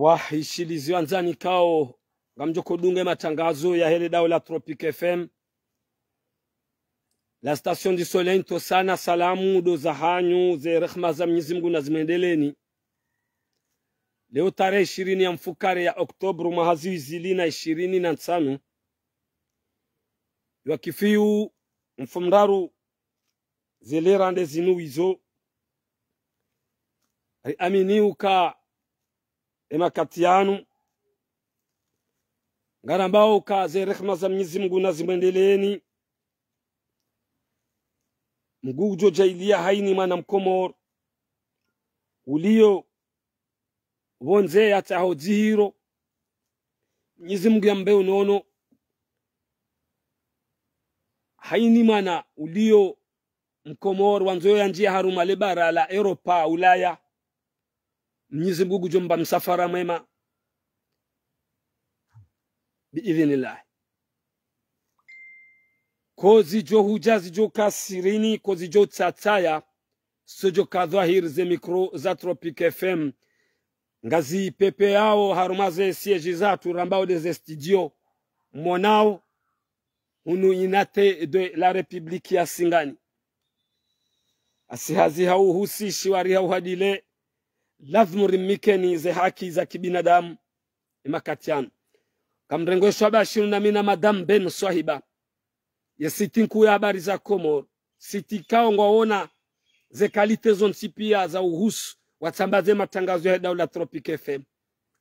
wahishilizi wanzani kao ngamjoko dunge matangazo ya hele dao la Tropic FM la station du soleil to sana salamu do zahanyu ze rehma za Mwenyezi Mungu na zimendeleni. Leo tarehe 20 ya mfukare ya Oktober mahaziwizili na 25 ya kifiu mfumdaru zele rande zinuizo aminiuka emakatianu ngarambao ka ze rehma za Mwenyezi Mungu na zimendeleni. Mgujo jailia haini mwana mkomor ulio wonze hata hojihiro Mwenyezi Mungu yambe unono haini mwana ulio mkomor wanzo ya njia haruma lebara la Europa Ulaya. Mwenyezi Mungu jomba msafara mwema biidhnillah. Kozi jo hujazi jo kasirini kozi jo tsataya sojo kadhahir ze mikro za Tropic FM ngazi pepe yao harumaze siege zatu rambao de studio monao unu inate de la Republique ya Singani asihazi hau husishi wari hau hadile lazmu rimikeni ze haki za kibinadamu imakatiano kamrengo shaba 24 Madam Ben Swahiba ya sitinku ya habari za Komor sitikao ngwaona ze kalite zontipia za uhusu watambaze matangazo ya daula Tropic FM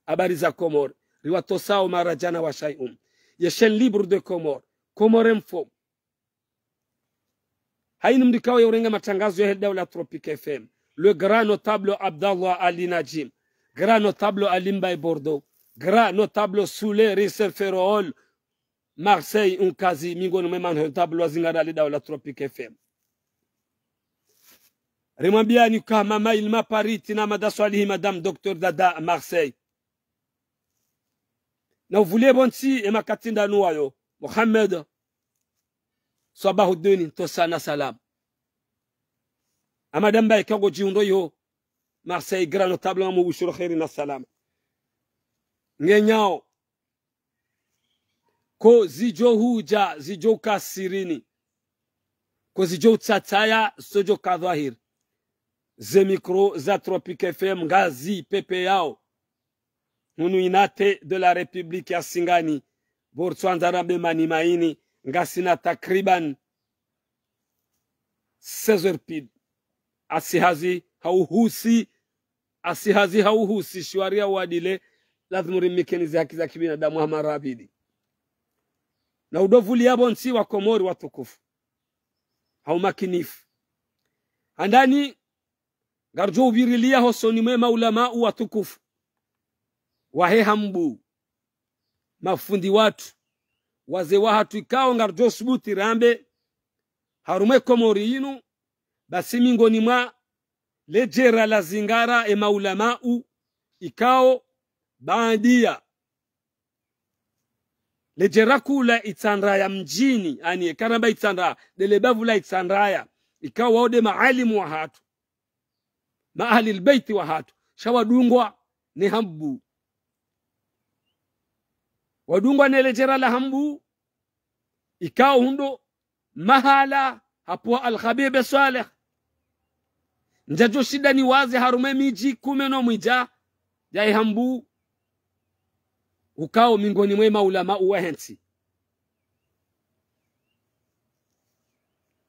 habari za Komor riwatosao marajana wa shayum ya chaîne libre de Komor Komor Info haini mdikao ya urenga matangazo ya daula Tropic FM le grand notable Abdallah Ali Najim, grand notable Alimbaye Bordeaux, grand notable Soule Risse Ferrol Marseille unkazi mingoni mwema notable wazingara li daula Tropic FM. Rimambia ni kama mailma pariti na madaswalihi madame Dr Dada Marseille. Na uvule bonsi ema katinda nuwayo Mohamed Sabahuddin tosana salam. Amadamba ikago jiundo yo Marseille grand notable amu bushuro khairi na salam. Ngenyao ko zijo huja zijo kasirini ko zijo tsataya sojo kadhahir ze mikro za Tropic FM ngazi pepe yao nunu inate de la Republique ya Singani Botswana be mani maini ngasina takriban 16 pid asihazi hauhusi shwaria wadile lazima rimikeni haki za kibinadamu hamarabidi na udovuli yabo nsi wa Komori watukufu haumakinifu andani garjo ubirilia hosoni mwema ulama watukufu wahe hambu mafundi watu waze wahatu ikao ngarjo subuti rambe harume Komori yinu basi mingoni mwa lejera la zingara emaulama ikao bandia lejera kula itandra ya mjini ani karamba itandra delebavu la itandra ya ikao waode maalimu wa hatu maahli albayti wa hatu shawadungwa ni hambu wadungwa ne lejera la hambu ikao hundo mahala hapo al-Khabib Saleh njajo shida ni wazi harume miji kumeno mwija jai hambu ukao mingoni mwema ulama uwahensi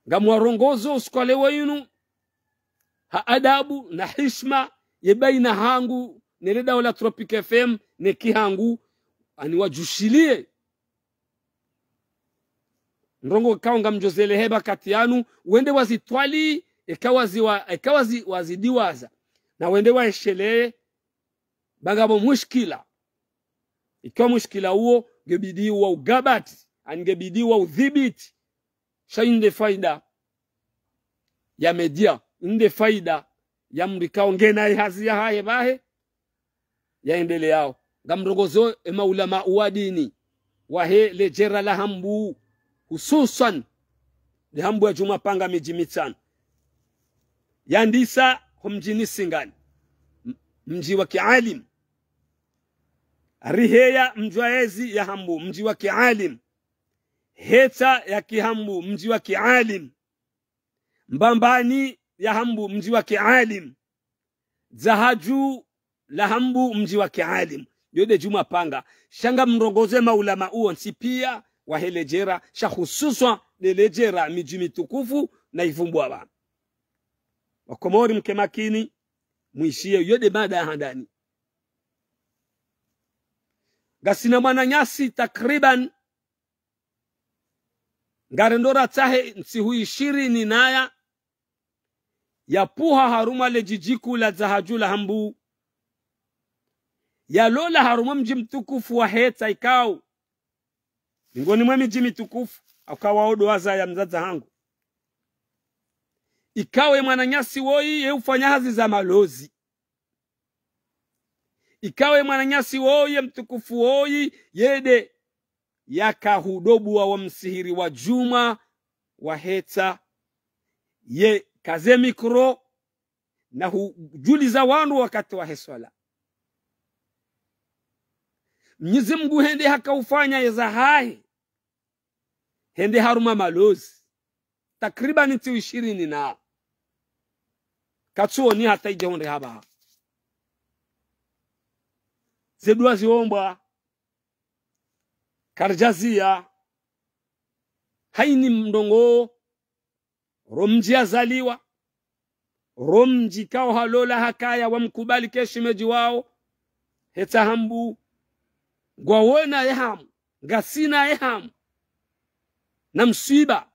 ngamwarongozo uskole wayinu ha adabu na hishma yebaina hangu nele daula Tropic FM ne kihangu ani wajushilie ndongo kaonga mjozele heba katianu wende wazitwali ekawazi wazidiwaza na wende waeshelee bagabo mushkila ikiwa mushkila huo ngebidi wa ugabati angebidi wa udhibiti shainde faida ya media inde faida ya mrikao ngena ihazia haye bahe yaendele yao ngamrongozo emaulama uadini wahe lejera la hambu hususan de hambu ya juma panga miji mitano yandisa humjini Singani mji wa kialim riheya mjwaezi ya hambu mji wa kialim, heta ya kihambu mji wa kialim, mbambani ya hambu mji wa kialim, zahaju la hambu mji wa kialim. Yode juma panga shanga mrongoze maulama uo nsipia wa helejera sha hususwa lelejera miji mitukufu na ivumbwa wa wakomori mke makini muishie yode mada ya handani. Gasina Mwananyasi takriban ngarendora tahe nsihu 20 naya ya puha haruma le jijiku la zahaju la hambu ya lola haruma mji mtukufu wa heta ikao ngoni mwa miji mitukufu akawaodo waza ya mzaza hangu ikawe Mwananyasi woi ye ufanya hazi za malozi, ikawe Mwananyasi woi mtukufu woi yede yakahudobu wa msihiri wa Juma wa heta ye kaze mikro na hujuliza wanu wakati wa heswala. Mwenyezi Mungu hende hakaufanya yeza hai hende haruma malozi takriban 20 na katsuo ni hata ijehonde haba zedua ziombwa karjazia haini mdongo romji azaliwa romji kao halola hakaya wa mkubali keshimeji wao heta hambu gwawona yehamu ngasina yehamu na msiba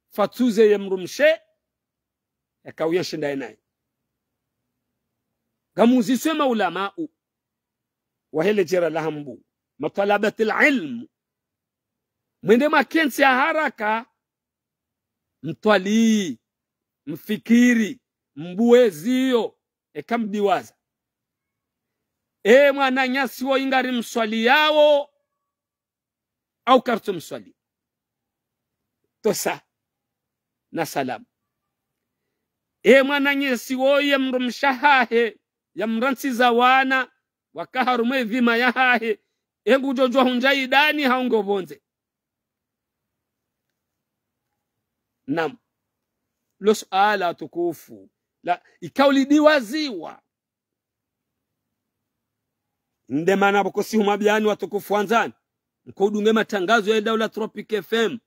fatuze ye mrumshe yakawia shinda naye gamuzi sema ulama wa hele jera la hambu matalabat alilm mwende makensi ya haraka mtwali mfikiri mbuezio ekamdiwaza Mwananyasi wo ingari mswali yao au kartu mswali tosa na salamu. Mwananyasi wo ye mrumshahahe ya mransi za wana wakaharume vima ya hahe ngujojwa hunjai dani haungo bonze. Nam lo suala tukufu la ikauli diwaziwa ndemana bokosi humabiani watukufu wanzani nkodunge matangazo ya Daula Tropic FM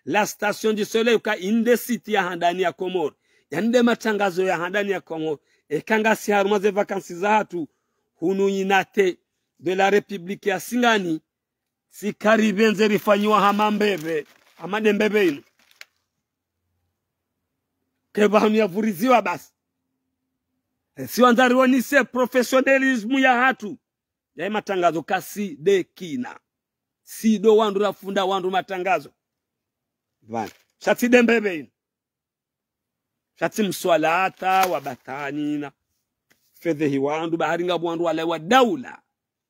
la station du soleil ka inde city ya handani ya Komoro ya nde matangazo ya handani ya Komoro kanga si haruma ze vacances za hatu hunu inate de la République ya Singani si karibenze rifanywa hamambebe amade mbebe ino keba hanu ya vuriziwa basi si wanzari woni se professionalism ya hatu ya matangazo kasi de kina sido wandu rafunda wandu matangazo vana shati dembebe ino shati mswalata wabatani na fedhehi wandu baharinga wandu wale wa daula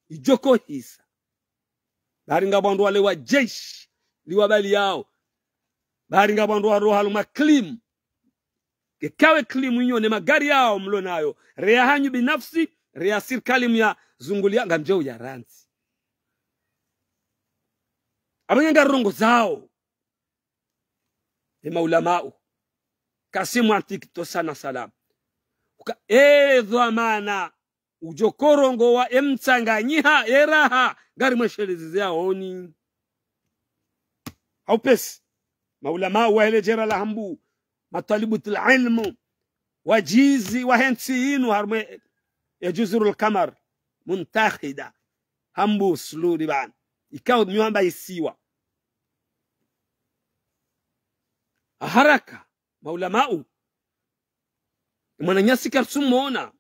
ijoko hisa baharinga wandu wale wa jeshi liwabali yao baharinga wandu wa roha luma klim kekawe klimu nyone magari yao mlo nayo rea hanyu binafsi rea sirikali ya zungulia ngamjeu ya ranzi abanyanga rongo zao maulamau kasimu antikito sana salam dhamana ujokorongo wa emtsanganyiha eraha gari mweshelezi yao oni haupesi maulamau wa hele jera la hambu matalibutul ilmu wajizi wa hensi inu harme ya juzurul kamar muntakhida hambu sludi ban ikaw miwamba isiwa haraka maulamau Mwananyasi karsumona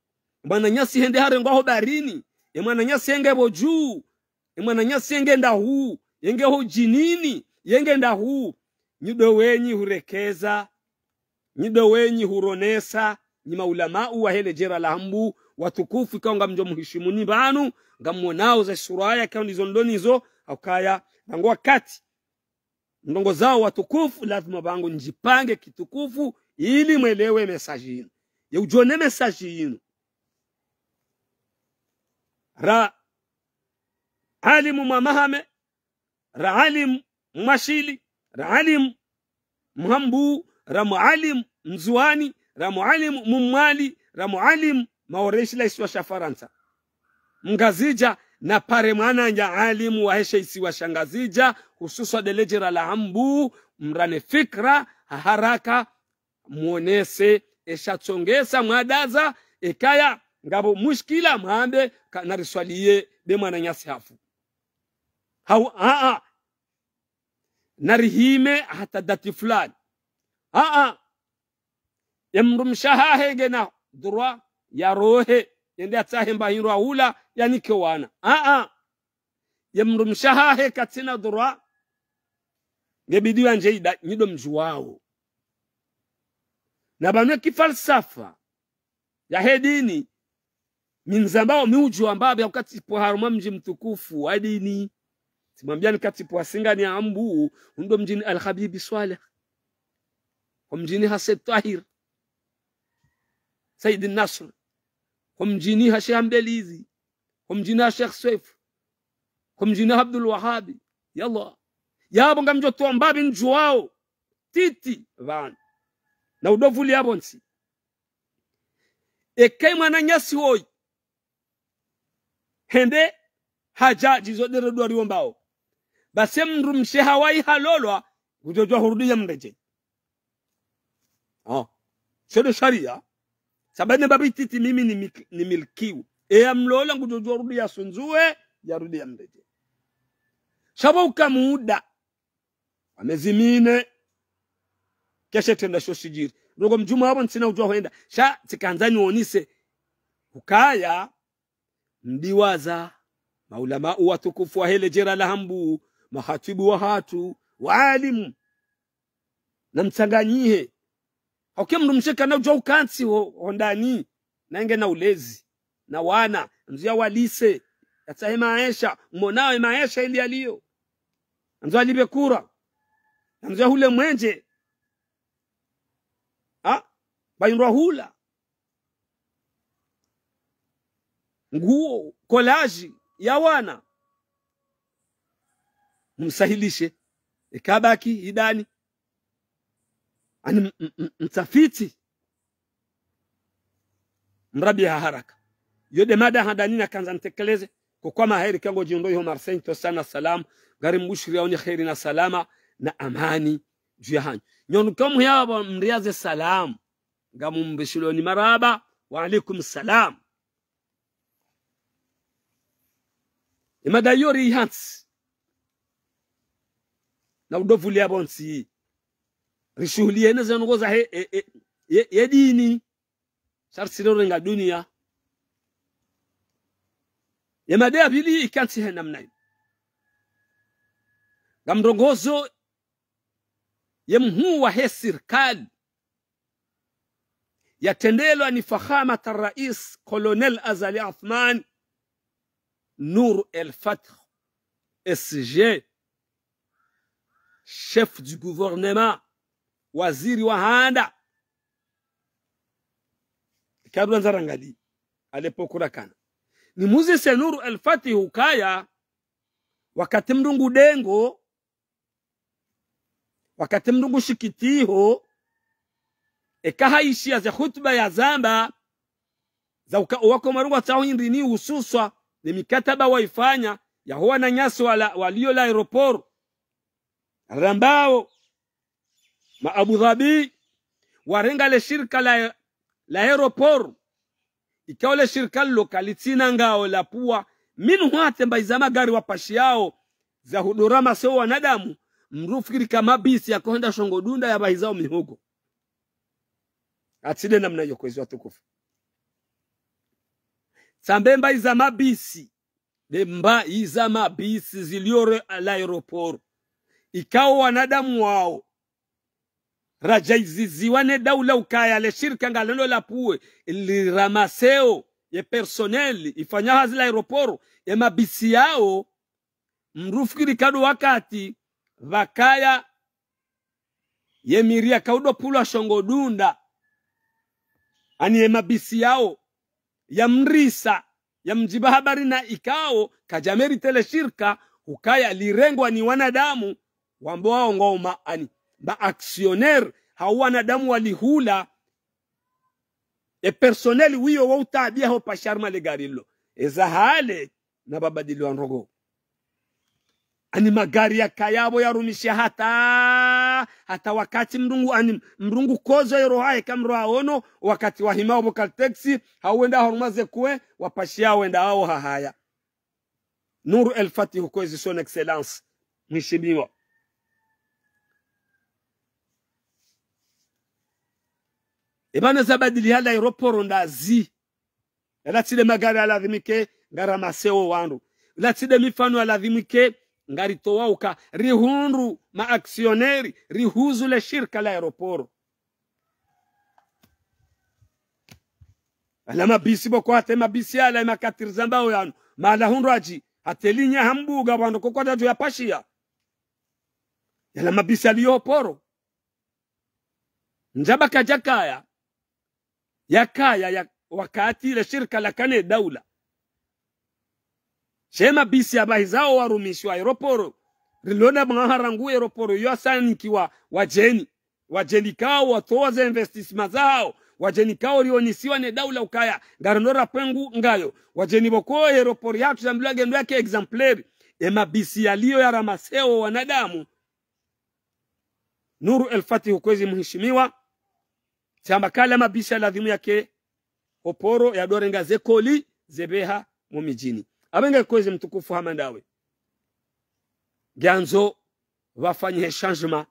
Mwananyasi hende harengo aho barini Mwananyasi henge boju Mwananyasi henge ndahu yenge ho jinini yenge ndahu nyido wenyi hurekeza nyido wenyi huronesa ni maulamau wa hele jera la hambu watukufu kaunga mjo muhishimuni banu ngamonao za suraya kwa nizondonizo akaya nango wakati ndongo zao watukufu lazima bangu njipange kitukufu ili mwelewe message yinu ya ujone message yinu ra alimu mamahame raalim mashili raalim mhambu ramualim mzuani ramualim mumali ramualim maoreshi la iswa shafaransa mgazija na pare mwananja alimu wa hesha isiwa shangazija hususa delejera la hambu mrane fikra haraka muonese eshatsongesa mwadaza ekaya ngabo mushkila mwambe nariswalie be mwana nyasi hafu hau narihime hata dati fulani yamrumshaha hegena durwa ya rohe yende atahemba hinwa hula yani kewana yamrumshaha he katina durwa ngebidiwa njeida nyido mjuwao na banwe kifalsafa ya hedini minzambao miuju ambabe wakati po haruma mji mtukufu wa dini simwambia nikati po singani ya ambu ndo mjini al-Habibi Swaleh kwa mjini Hased Tahir Said al-Nasr kwa mjini Sheikh Ambelizi kwa mjini Sheikh Saif kwa mjini Abdul Wahhabi yalla yabo ngamjo to ambabe njuwao titi van na udovuli abonsi ekay mwana nyasi hoy hende haja jizodere dwari wombao basem rumshe hawai halolwa gujojwa hurudi ya mreje sio sharia sabane babititi mimi ni milkiu amlola gujojwa hurudi ya sunzue ya rudi ya mreje shabauka muda amezimine keshe tenda shoshijiri ndogo mjuma hapo nsina ujua huenda sha tikanzani onise ukaya mdiwaza maulama watukufu wa hele jera la hambu mahatibu wa hatu waalimu na mtanganyihe haukia mnumsheka na ujua ukansi hondani na inge na ulezi na wana mzia walise yatahe maesha mmonawe maesha ili alio mzia libe kura mzia hule mwenje bayinwa hula nguo kolaji ya wana msahilishe ikabaki idani ani mtafiti mrabi ya haraka yode mada hadani na kanza ntekeleze kwa maheri kango jindo yo Marseille to sana salam gari mbushiri yaoni khairi na salama na amani jihani nyonu kamu yaba mriaze salam ngamu mbishiloni maraba wa alaikum salam imada yori hats na udovuli abonsi rishuhulie na zangoza he dini sarsiro nga dunia imada abili ikanti he namna ngamrongozo yemhu wa he serikali yatendelwa ni fahama rais Colonel Azali Athman Nour El Fath SG chef du gouvernement waziri wa handa kabla nzarangali alipokura kana ni Muzise Nour El Fath hukaya wakati mdungu dengo wakati mdungu shikitiho ekahaishia za khutba ya zamba za wako marungu tao indini hususwa ni mikataba waifanya ya huwa na nyasi walio la aeroport rambao ma Abu Dhabi warenga le shirika la aeroport ikawa le shirika lokalitina ngao la pua minu hate mbaizama gari wapashi yao za hudurama sio wanadamu mrufikiri kama bisi ya kuenda shongodunda ya baizao mihogo atide namna hiyo kwezi watukufu sambemba iza mabisi demba iza mabisi ziliore al aeroport ikao wanadamu wao rajaizizi wane daula ukaya le shirika ngalelo la puwe ili ramaseo ye personnel ifanya hazila aeroport ye mabisi yao mrufikiri kadu wakati vakaya ye miria kaudo pula shongodunda ani ye mabisi yao ya mrisa ya mjiba habari na ikao kajameri tele shirka ukaya lirengwa ni wanadamu wambao ngoma ani ba actionnaire hao wanadamu walihula personnel wiyo wa utabia ho pasharma legarilo eza hale na babadili wa nrogo ani magari ya kayabo yarumisha hata wakati mrungu kozo yero hae kamro aono wakati wahimao bokal taxi hauenda harumaze kwe wapashia wenda hao hahaya Nuru El Fatih kwezi son excellence mheshimiwa ibana zabadili hala aeroporo ndazi latide magari aladhimike ngaramaseo wandu latide mifano aladhimike ngaritowauka rihunru maaksioneri rihuzu le shirka la aeroporo alama bisi boko hate mabisi ala makatir zambao yanu mala hunru aji hatelinya hambuga wando kokwata tu ya pashia yala mabisi aliyoporo njaba kajakaya yakaya ya wakati ile shirika la kane daula shema bisi abahizao warumishwa aeroporo rilona mwaharangu aeroporo yosani kiwa wajeni kao watoza investissement zao wajeni kao rionisiwa ne daula ukaya ngaronora pengu ngayo wajeni boko aeroporo yatu zambilage ndo yake exemplary mabisi yaliyo ya ramaseo wanadamu Nuru El Fatih kwezi mheshimiwa chamba kala mabisi ladhimu yake oporo ya dorenga zekoli zebeha mumijini abenga kwezi mtukufu hamandawe ganzo wafanye changement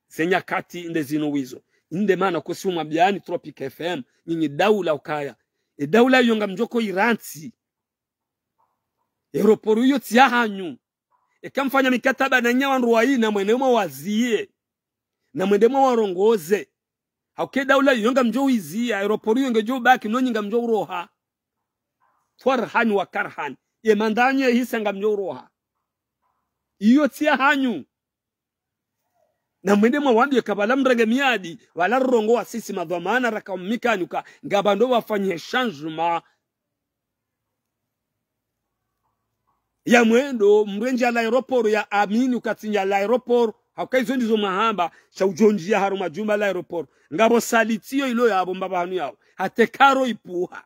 zenyakati inde zinuwizo inde mana kusuma biani Tropic FM nyinyi daula ukaya daula yonga mjoko iranti aeroporo yo tiahanyu kamfanya mikataba na nyawa nruwai na mwenemo wazie na mwendemo warongoze hauke daula yonga mjo izi aeroporo yonga jo baki no nyinga mjo roha farhan wa karhan ye mandanye hisanga mjo roha iyo tia hanyu na mwendemo wambie kabala mrege miadi wala rongo wa sisi madhamana rakamika nyuka ngabando wafanye changement ya mwendo mrenja la aeroporo ya amini ukatinya la aeroporo hauka ndizo mahamba cha ujonjia haruma jumba la aeroporo ngabo salitio ilo yabo mbaba hanu yao hate karo ipuha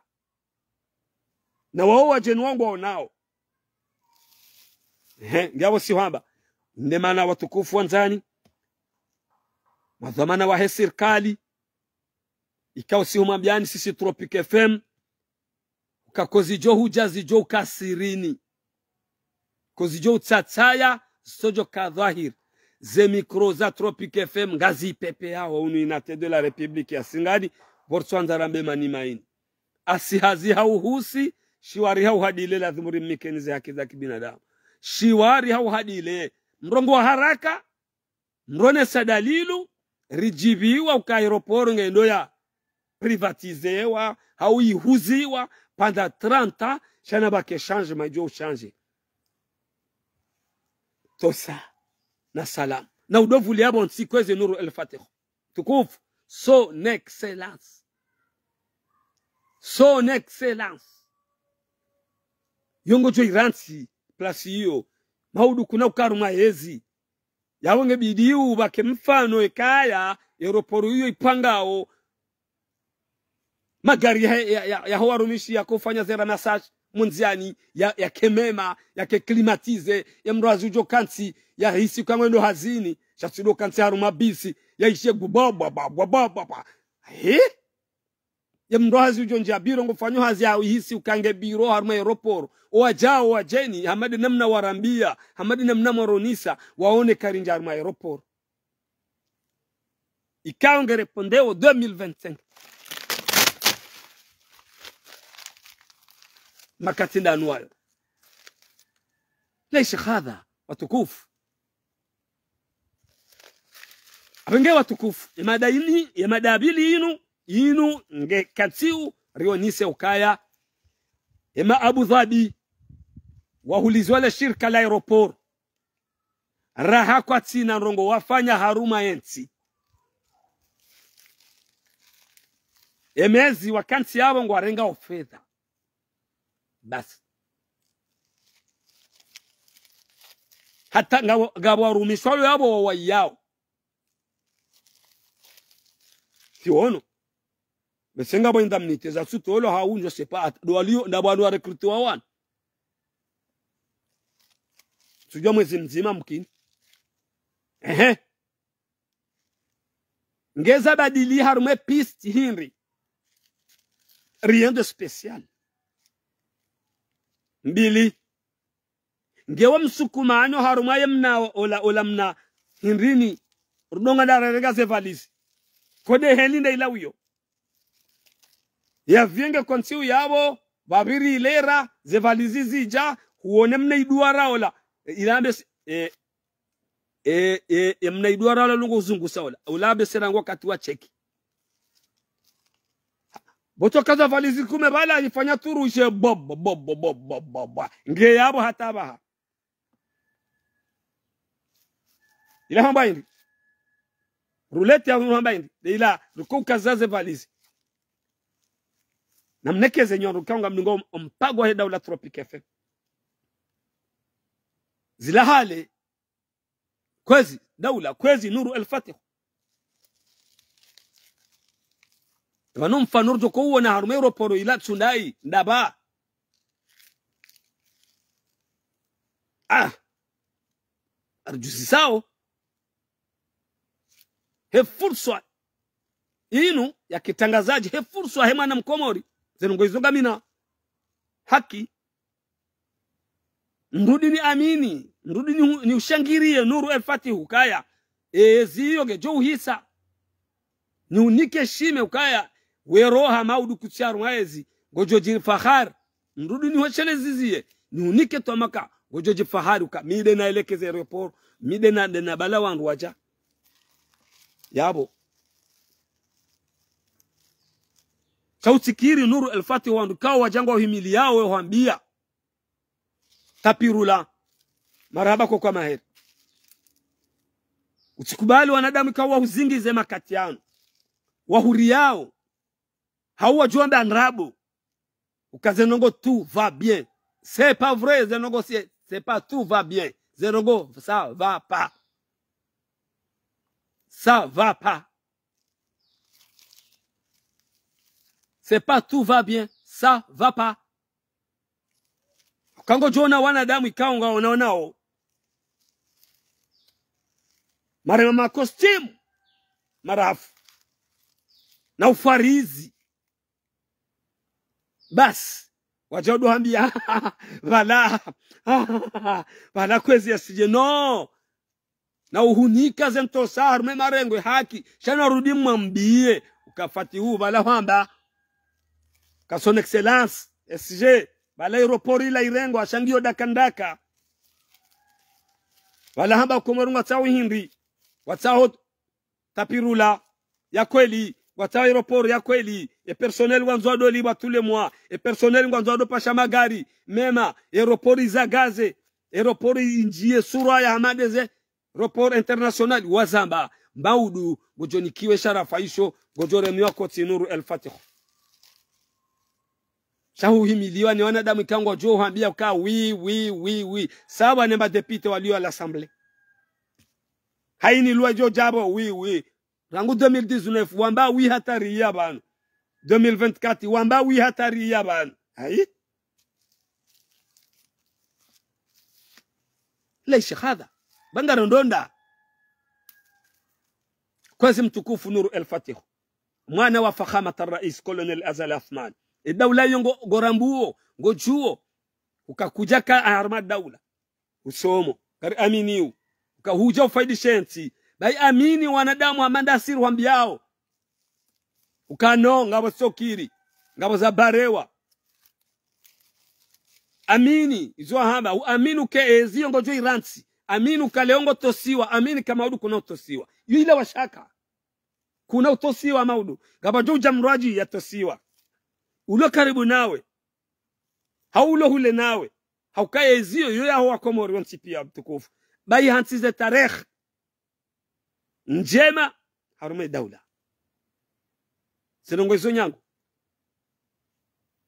na wao wajeni wangu waonao ngabo si hamba ndemana watukufu wanzani madhamana wa serikali ikao si humambiani sisi Tropic FM ukakozi jo hujazi jo kasirini kozi jo tsatsaya sojo kadhahir ze mikro za Tropic FM ngazi pepe yao unu inate de la Republique ya Singadi bortswanza rambe mani maini asihazi hauhusi shiwari hau hadile la dhumuri mikenize haki za kibinadamu shiwari hau hadile mrongo wa haraka mrone sadalilu rijibiwa uka aeroporo ngendo ya privatizewa hau ihuziwa panda 30 shana bake change majo change tosa na salam na udovu liabo nsi kweze Nuru El Fatih tukufu son excellence yongo jo iransi plus hiyo maudu kuna ukaruma hezi yawonge bidiu bake mfano ekaya aeroporo hiyo ipangao magari ya hawarumishi ya kufanya zera massage munziani ya kemema ya keklimatize ya mrazu jo kansi ya hisi kamwendo hazini chasido kansi haruma bisi ya ishe baba ya mrazu jo njabiro ngofanyo hazi ya hisi ukange biro haruma aeroporo wajao wajeni hamadi namna warambia hamadi namna moronisa waone karinja haruma aeroporo ikaonge repondeo 2025 makatinda anuayo ليش هذا watukufu abenge watukufu imadabili inu nge katiu rionise ukaya ema Abu Dhabi wahulizwa le shirika la aeroport raha kwa tina rongo wafanya haruma ensi emezi wakansi yabo ngo arenga ofedha basi hata ngabo warumishwa yabo wayao tiono besenga bo indemnité za sutolo haunjo sepa do alio ndabano recruit wa wana sujua mwezi mzima mkini ngeza badili harume piste hinri rien de spécial mbili ngewa msukumano haruma yemna ola mna hinrini rudonga darega ze valise kode helinde ilawiyo ya vienge konsiu yabo babiri ilera ze valise zija huone mna iduara ola ilambe mna iduara ola lungo zungu saola ulabe serango wakati wa cheki boto kaza valise kume bala ifanya turu ishe bob nge yabo hata baha ila hamba indi roulette ya hamba indi ila rukuka zaze valise na mnekeze nyondo kanga mningo mpago he daula Tropic FM zila hale kwezi daula kwezi Nuru al-Fatih wanum fanurjo ko wona harume aeroport ila tsunai ndaba arjusi sao he fursa inu ya kitangazaji he fursa he mwana mkomori zenongo izonga mina haki ndudi ni amini ndudi ni ushangirie Nuru al-Fatih ukaya ziyo gejo uhisa ni unike shime ukaya weroha maudu kucharu maezi gojoji fahar ndudi ni hochele zizie ni unike tomaka gojoji fahari uka mide na elekeze aeroport mide na bala wandu waja yabo sautikiri Nuru al-Fatih wandu kao wajangwa uhimili yao wehambia tapirula marhaba kwa maheri usikubali wanadamu kawa uzingize makati yao wahuri yao hauwa juambe anrabu ukazenongo tout va bien c'est pas vrai zenongo c'est pas tout va bien zenongo ça va pas c'est pas tout va bien ça va pas kango jona wanadamu ikaonga wanaonao mara ma costume marafu na ufarizi bas wajodo hambia vala kwezi asije no na uhunika zentosar me marengwe haki shana rudi mwambie ukafati huu vala hamba ka son excellence SG bala aeroport ila irengo ashangio dakandaka wala hamba komorunga tsawi hindi watsao tapirula ya kweli watao aeroport ya kweli e personnel wanzo doli batule mwa e personnel wanzo do pasha magari mema aeroport izagaze aeroport injie sura ya hamadeze aeroport international wazamba maudu gojonikiwe sharafa isho gojore miwako Nuru al-Fatih shahu himiliwa ni wanadamu kango jo hambia ka wi sawa ne madepite walio à l'assemblée haini loi jo jabo wi rangu 2019 wamba wi hatari ya bana 2024 wamba wi hatari ya bana hai ليش هذا bangaro ndonda kwezi mtukufu Nuru al-Fatih mwana wa fakhama rais Colonel Azal Athman daula yongo gorambuo ngojuo ukakujaka arma daula usomo kari aminiu ukahuja ufaidishensi bai amini wanadamu amanda siru wambiao ukano ngabo sokiri ngabo za barewa amini izo hamba aminu ke ezio ngojo iransi aminu kaleongo tosiwa amini kama udu kuna utosiwa yule washaka kuna utosiwa maudu ngabo jo jamraji yatosiwa ulo karibu nawe haulo hule nawe haukaye ezio yoya hawa komori wansipia mtukufu bai hansize tarehe njema harume daula sinongo izo nyangu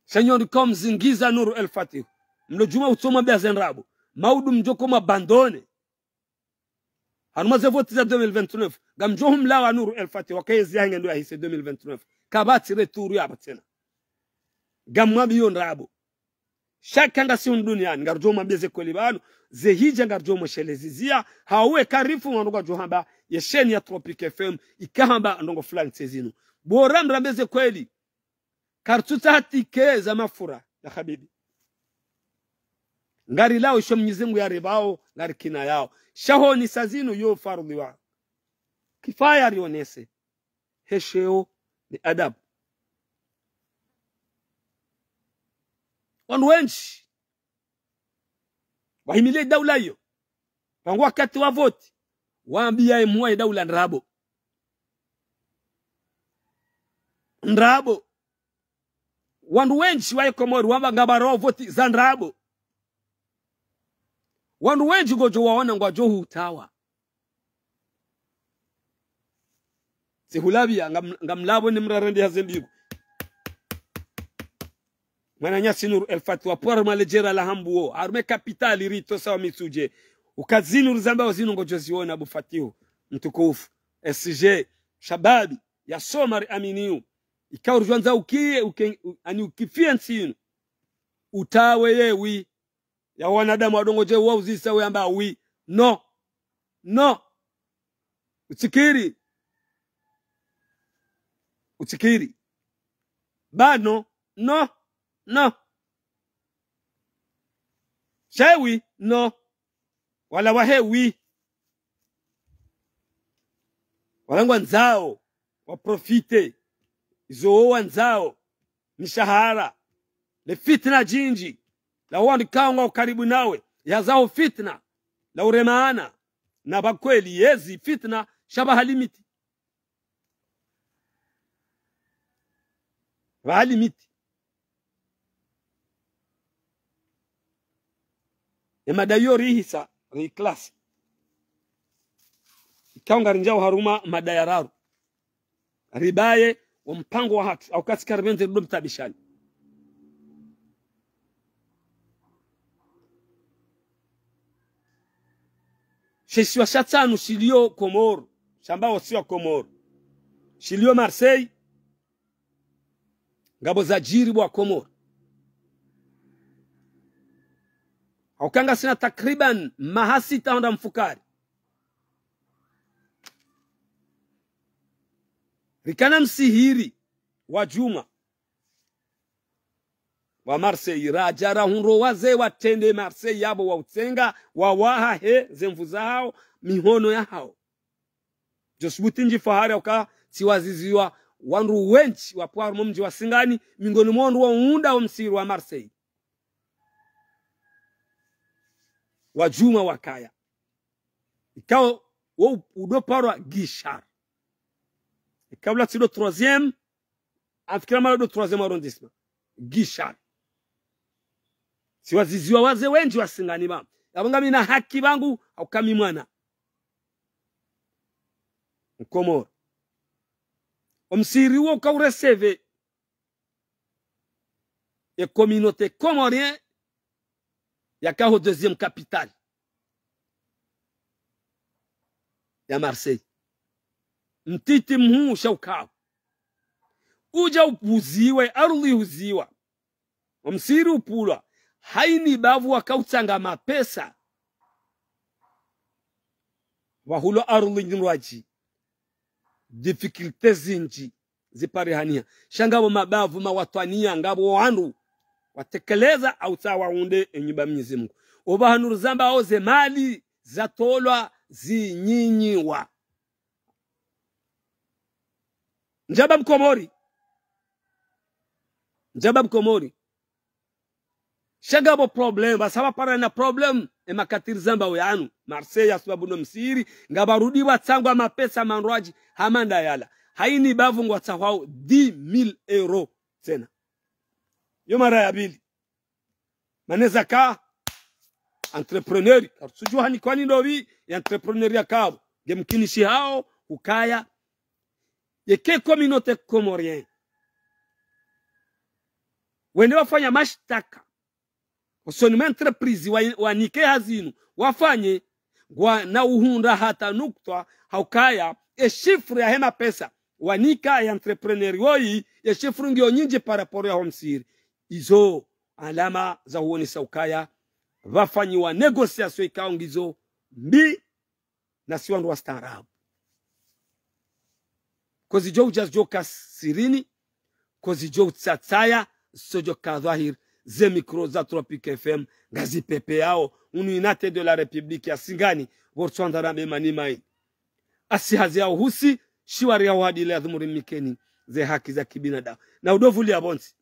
Senyor kom zingiza Nuru El Fatih mlojuma utoma bezenrabo maudu mjoko mabandone hanuma ze vote za 2029 gamjohum lawa Nuru El Fatih wakezi yange ndo ahise 2029 kabati returu ya batena gamwa biyo nrabo shakanga si duniani ngarjoma beze kolibano ze hija ngarjoma shelezizia hawe karifu wanduga johamba yesheni ya Tropic FM ikahamba ndongo fulani tezinu bora mrambeze kweli kartuta hatike za mafura ya habibi ngari lao isho Mwenyezi Mungu ya ribao ngari kina yao shaho ni sazinu yo fardhi wa kifaya rionese hesheo ni adabu wanu wenshi wahimile daula hiyo wangu wakati wa voti waambia imua daula nrabo wandu wenshi wa Komori wamba ngabaro voti za nrabo wandu wenshi gojo waona ngwa johu utawa sihulabia ngamlabo ni mrarendi hazembigo mwana nyasi Nuru El Fatih wa por malejera la hambuo arme kapitali rito sawa misuje ukazini uruzamba wazinu ngojo ziona Abu Fatih mtukufu SG shababi ya Somari aminiu ikawa urjuanza ani ukifia nsinu utawe yewi ya wanadamu wadongoje wao zisa we amba wi no utikiri bano no shewi no wala wahewi walangwa nzao waprofite izo wanzao mishahara le fitna jinji la wandi kaunga karibu nawe ya zao fitna la uremaana na bakweli yezi fitna shabaha limiti limiti emadayo rihisa riklasi ikaunga rinjao haruma madayararu ribaye wa mpango wa hatu au kasi karibente ndo mtabishani shesi wa shatanu shilio Komoro shamba wasiwa Komoro shilio Marseille ngabo za jiribu wa Komoro haukanga sina takriban mahasita honda mfukari rikana msihiri wa Juma wa Marseille rajara hunro waze watende Marseille yabo wa utsenga wa waha he zemvu zao mihono ya hao josbutinji fahari waka tiwaziziwa wanru wenchi wa pwaru mji wa Singani mingoni mwandu wa uunda wa msiri wa Marseille wa Juma wakaya ikawa udoparwa Gishar kabla tido 3e afikira mara do 3e arrondissement Gishar siwaziziwa waze wenji wa Singani ba abanga mina haki bangu au kami mwana Komoro omsiri wo ka receve e communauté comorien yakaho 2e capitale ya Marseille mtiti mhu shaukao uja upuziwe aruli uziwa omsiri upulwa haini bavu wakautanga mapesa wahulo aruli njwaji difficulties zinji ziparihania shangabo mabavu mawatwania ngabo wandu watekeleza au sawa unde enyumba Mwenyezi Mungu obahanuru zamba oze mali zatolwa zinyinyiwa njaba mkomori shangabo problem basaba para na problem emakatiri zamba oyanu Marseille asbabu no msiri ngabarudi watsangwa mapesa manroaji hamanda yala haini bavu ngwatsahwao 10,000 euro tena yo mara ya bili maneza ka entrepreneur sujua hani kwani ndovi ya entrepreneur ya kabo gemkinishi hao ukaya yeke communauté comorien wende wafanya mashtaka usoni entreprise wanike hazinu wafanye na uhunda hata nukta haukaya shifre ya hema pesa wanika ya entrepreneur woi shifre ngio nyingi paraporo ya homsiri izo alama za uoni saukaya wafanyi wa negociation ikao ngizo mbi na siwandu wa staarabu kozi jo ujazo kasirini kozi jo tsatsaya sojo kadhahir ze micro za Tropique FM gazi pepe yao United de la République ya Singani wortswandara memani mai asihazi yao husi shiwari yao hadi ile adhumuri mikeni ze haki za kibinadamu na udovuli ya bonzi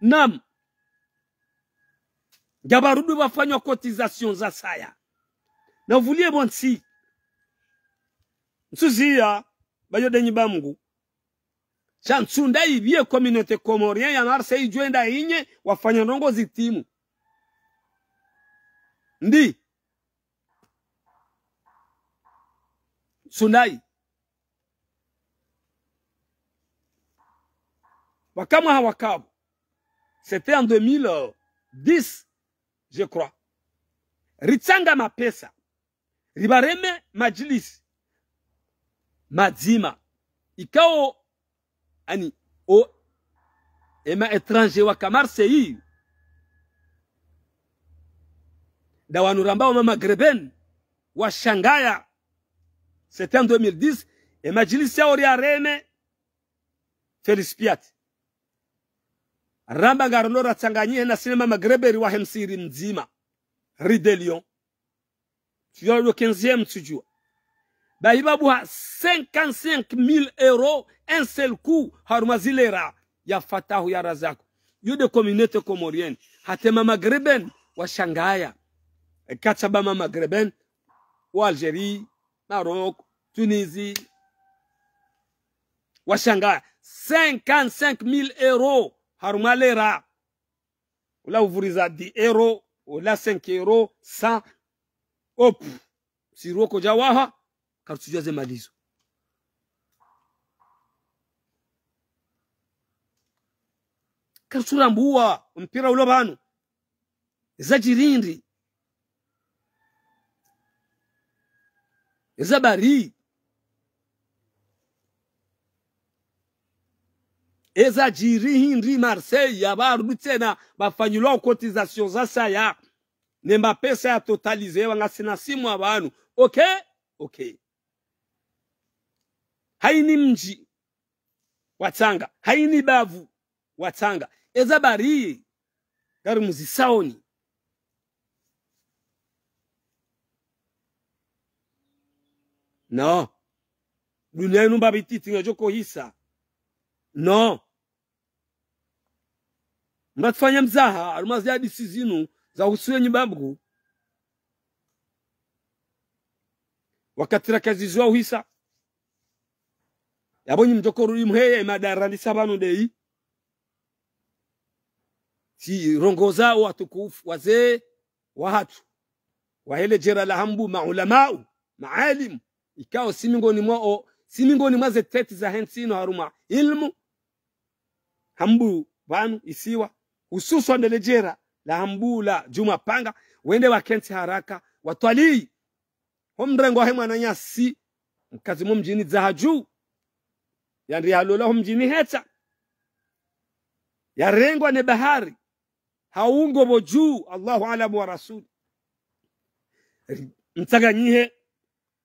nam gabarudu wafanywa cotisation za saya na uvulie bonzi nsuzia bayo denyi bamungu chansunda ibie communauté comorien ya Marseille joenda inye wafanya ndongo zitimu ndi Sundai wakama hawakabu c'était en 2010 je crois ritsanga mapesa ribareme majlis madzima ikao ani o ema étranger wa Marseille da wanurambao mama greben wa Shangaya c'était en 2010 et majlis ya ori areme Félix Piat ramba garlora tsanganyie na sinema magreberi wa hemsiri mzima ridelion tu le 15e tujua bahibabu 55,000 euros un seul coup harumazilera ya Fatahu ya Razako yude communauté comorienne hatema magreben wa Shangaya kataba mama magreben wa Algérie Maroc Tunisie wa Shangaya 55,000 euros harumalera ula uvuriza 10 euros ula 5 euros 100 op siroko jawaha kartujaze malizo karturambua mpira ulo banu zajirindi zabari ezajirindi Marseille yabaru tena bafanyilwa cotisation za saya ne mapesa ya totalize wangasina simu abantu okay haini mji watanga haini bavu watanga ezabari gari muzisaoni no dunia inu babititi ngajoko hisa no mnatufanya mzaha alumazi ya disizinu za usuye nyibambu wakatira kazi zwa uhisa yabonyi mjokoro imheye madarani sabanu dei si rongoza watukufu wazee wahatu wahele jera la hambu maulamau maalim ikao simingoni mwa zeteti za hensino haruma ilmu hambu banu isiwa hususu ndelejera la hambu la Juma Panga wende wakenti haraka watwali homrengo wa hemwa nanyasi mkazi mjini zahaju yandri halola mjini heta yarengwa ne bahari haungo boju Allahu alamu wa rasul mtaganyihe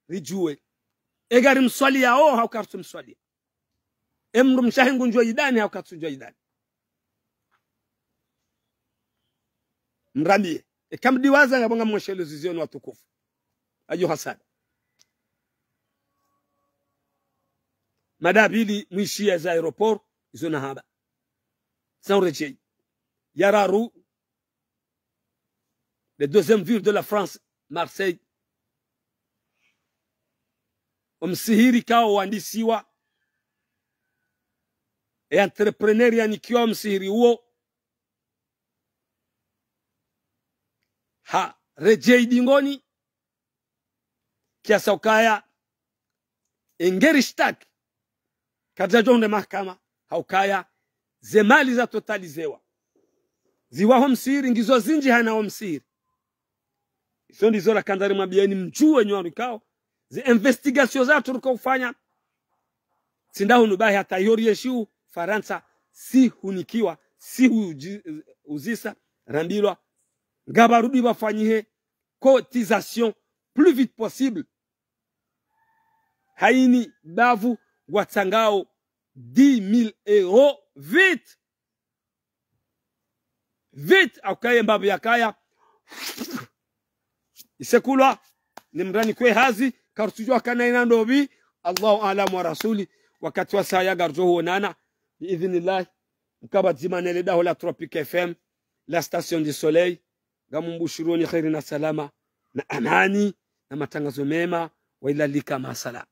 rijue egari mswali yao haukartu mswali emru mshahingu njwa idani haukartu njwa idani mrambie kamdiwaza ngabonga mwoshelo zizioni watukufu ayu hasada madabili mwishia za aeroport izo na haba sans yararu le deuxième ville de la France Marseille msihiri kao wandisiwa entrepreneur yanikiwa msihiri huo ha rejei dingoni kiasa ukaya engerishtak kajajonde mahakama haukaya zemali za totalizewa ziwaho msiri ngizo zinji hanao msiri iso ndizo la kandari mabieni mchuwe nywarikao zi investigation za turuka ufanya sindahu nubahi hata yori yeshiu Faransa si hunikiwa si uzisa rambilwa ngabarudi bafanyihe cotisation plus vite possible haini bavu watangao 10,000 euros vite akaye mbabu yakaya isekulwa nimrani kwe hazi kartujwa kana ina ndobi Allahu a'lam wa rasuli wakati wa saa ya garjo nana biidhnillah mkabadzima nele daho la Tropique FM la station du soleil gamumbushironi khairi na salama na amani na matangazo mema wa ila lika masala.